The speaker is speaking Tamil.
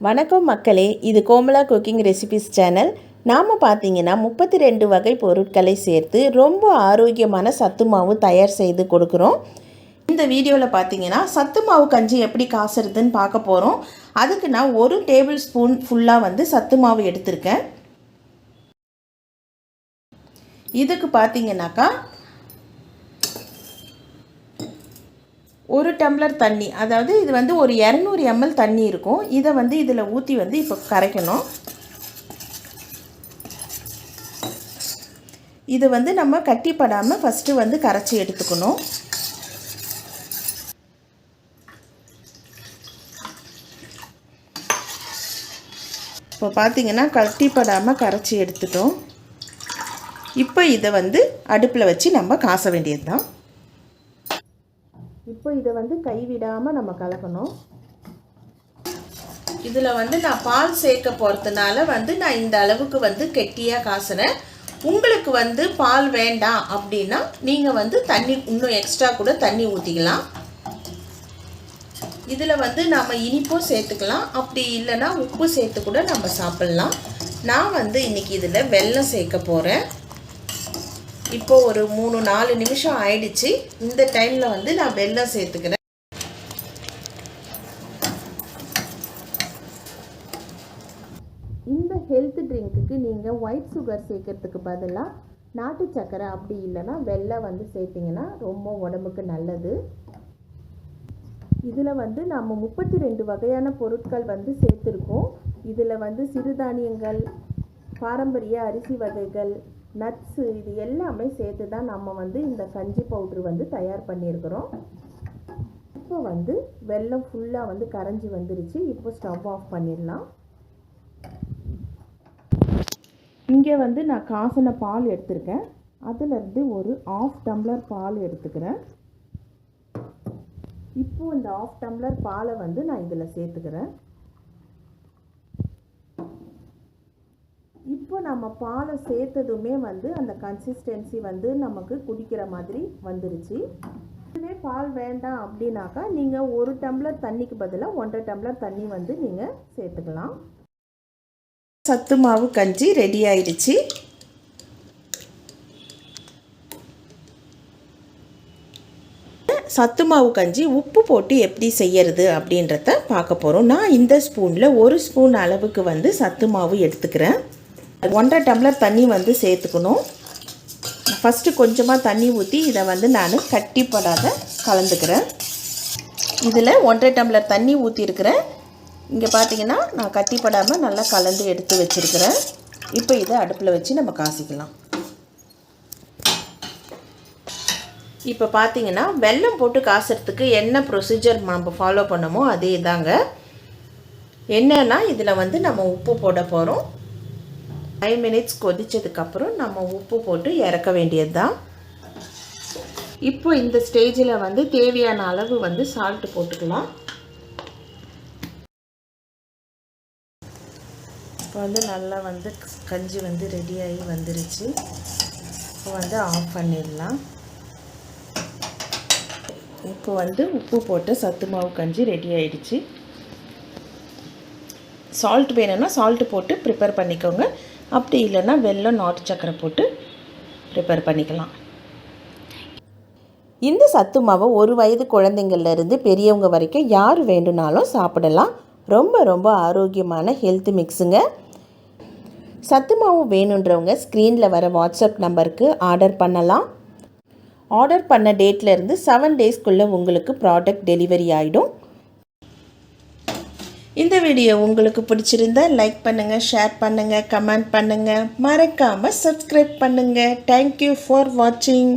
வணக்கம் மக்களே, இது கோமலா குக்கிங் ரெசிபிஸ் சேனல். நாம் பார்த்தீங்கன்னா 32 வகை பொருட்களை சேர்த்து ரொம்ப ஆரோக்கியமான சத்து மாவு தயார் செய்து கொடுக்குறோம். இந்த வீடியோவில் பார்த்தீங்கன்னா சத்து மாவு கஞ்சி எப்படி காசுறதுன்னு பார்க்க போகிறோம். அதுக்கு நான் 1 டேபிள் ஸ்பூன் ஃபுல்லாக சத்து மாவு எடுத்திருக்கேன். இதுக்கு பார்த்தீங்கன்னாக்கா 1 டம்ளர் தண்ணி, அதாவது இது ஒரு 200 ml தண்ணி இருக்கும். இதை இதில் ஊற்றி இப்போ கரைக்கணும். இது நம்ம கட்டிப்படாமல் ஃபஸ்ட்டு கரைச்சி எடுத்துக்கணும். இப்போ பார்த்தீங்கன்னா கட்டிப்படாமல் கரைச்சி எடுத்துட்டோம். இப்போ இதை அடுப்பில் வச்சு நம்ம காச வேண்டியது தான். இப்போ இதை கைவிடாமல் நம்ம கலக்கணும். இதில் நான் பால் சேர்க்க போகிறதுனால நான் இந்த அளவுக்கு கெட்டியாக காசுறேன். உங்களுக்கு பால் வேண்டாம் அப்படின்னா நீங்கள் தண்ணி இன்னும் எக்ஸ்ட்ரா கூட தண்ணி ஊற்றிக்கலாம். இதில் நம்ம இனிப்பும் சேர்த்துக்கலாம், அப்படி இல்லைன்னா உப்பு சேர்த்து கூட நம்ம சாப்பிட்லாம். நான் இன்றைக்கி இதில் வெல்லம் சேர்க்க போகிறேன். இப்போ ஒரு 3-4 நிமிஷம் ஆயிடுச்சு. இந்த டைமில் நான் வெல்லம் சேர்த்துக்கிறேன். இந்த ஹெல்த் ட்ரிங்க்குக்கு நீங்கள் ஒயிட் சுகர் சேர்க்கறதுக்கு பதிலாக நாட்டு சக்கரை அப்படி இல்லைன்னா வெல்லம் சேர்த்திங்கன்னா ரொம்ப உடம்புக்கு நல்லது. இதில் நம்ம 32 வகையான பொருட்கள் சேர்த்துருக்கோம். இதில் சிறுதானியங்கள், பாரம்பரிய அரிசி வகைகள், நட்ஸு, இது எல்லாமே சேர்த்து தான் நம்ம இந்த கஞ்சி பவுட்ரு தயார் பண்ணியிருக்கிறோம். இப்போ வெல்லம் ஃபுல்லாக கரைஞ்சி வந்துருச்சு. இப்போ ஸ்டவ் ஆஃப் பண்ணிடலாம். இங்கே நான் காசின பால் எடுத்திருக்கேன். அதிலேருந்து ஒரு 1/2 டம்ளர் பால் எடுத்துக்கிறேன். இப்போது இந்த 1/2 டம்ளர் பாலை நான் இதில் சேர்த்துக்கிறேன். இப்போ நம்ம பாலை சேர்த்ததுமே அந்த கன்சிஸ்டன்சி நமக்கு குடிக்கிற மாதிரி வந்துருச்சு. இதுவே பால் வேண்டாம் அப்படின்னாக்கா நீங்கள் 1 டம்ளர் தண்ணிக்கு பதிலாக 1.5 டம்ளர் தண்ணி நீங்கள் சேர்த்துக்கலாம். சத்து மாவு கஞ்சி ரெடி ஆயிடுச்சு. சத்து மாவு கஞ்சி உப்பு போட்டு எப்படி செய்யறது அப்படின்றத பார்க்க போகிறோம். நான் இந்த ஸ்பூனில் 1 ஸ்பூன் அளவுக்கு சத்து மாவு எடுத்துக்கிறேன். 1.5 டம்ளர் தண்ணி சேர்த்துக்கணும். ஃபஸ்ட்டு கொஞ்சமாக தண்ணி ஊற்றி இதை நான் கட்டிப்படாத கலந்துக்கிறேன். இதில் 1.5 டம்ளர் தண்ணி ஊற்றிருக்கிறேன். இங்கே பார்த்தீங்கன்னா நான் கட்டிப்படாமல் நல்லா கலந்து எடுத்து வச்சுருக்கிறேன். இப்போ இதை அடுப்பில் வச்சு நம்ம காசிக்கலாம். இப்போ பார்த்தீங்கன்னா வெல்லம் போட்டு காசுறதுக்கு என்ன ப்ரொசீஜர் நம்ம ஃபாலோ பண்ணமோ அதே தாங்க. என்னன்னா இதில் நம்ம உப்பு போட போகிறோம். 5 மினிட்ஸ் கொதித்ததுக்கப்புறம் நம்ம உப்பு போட்டு இறக்க வேண்டியது தான். இப்போ இந்த ஸ்டேஜில் தேவையான அளவு சால்ட்டு போட்டுக்கலாம். இப்போ நல்லா கஞ்சி ரெடியாகி வந்துருச்சு. இப்போ ஆஃப் பண்ணிடலாம். இப்போ உப்பு போட்டு சத்து மாவு கஞ்சி ரெடி ஆகிடுச்சு. சால்ட் வேணும்னா சால்ட்டு போட்டு ப்ரிப்பேர் பண்ணிக்கோங்க, அப்படி இல்லைன்னா வெல்லம் நாட்டு சக்கரை போட்டு ப்ரிப்பேர் பண்ணிக்கலாம். இந்த சத்து மாவை 1 வயது குழந்தைங்கள்லேருந்து பெரியவங்க வரைக்கும் யார் வேண்டுனாலும் சாப்பிடலாம். ரொம்ப ரொம்ப ஆரோக்கியமான ஹெல்த் மிக்ஸுங்க. சத்து மாவு வேணுன்றவங்க ஸ்க்ரீனில் வர வாட்ஸ்அப் நம்பருக்கு ஆர்டர் பண்ணலாம். ஆர்டர் பண்ண டேட்லேருந்து 7 டேஸ்க்குள்ளே உங்களுக்கு ப்ராடக்ட் டெலிவரி ஆகிடும். இந்த வீடியோ உங்களுக்கு பிடிச்சிருந்தா லைக் பண்ணுங்கள், ஷேர் பண்ணுங்கள், கமெண்ட் பண்ணுங்கள், மறக்காமல் சப்ஸ்கிரைப் பண்ணுங்கள். தேங்க்யூ ஃபார் வாட்சிங்.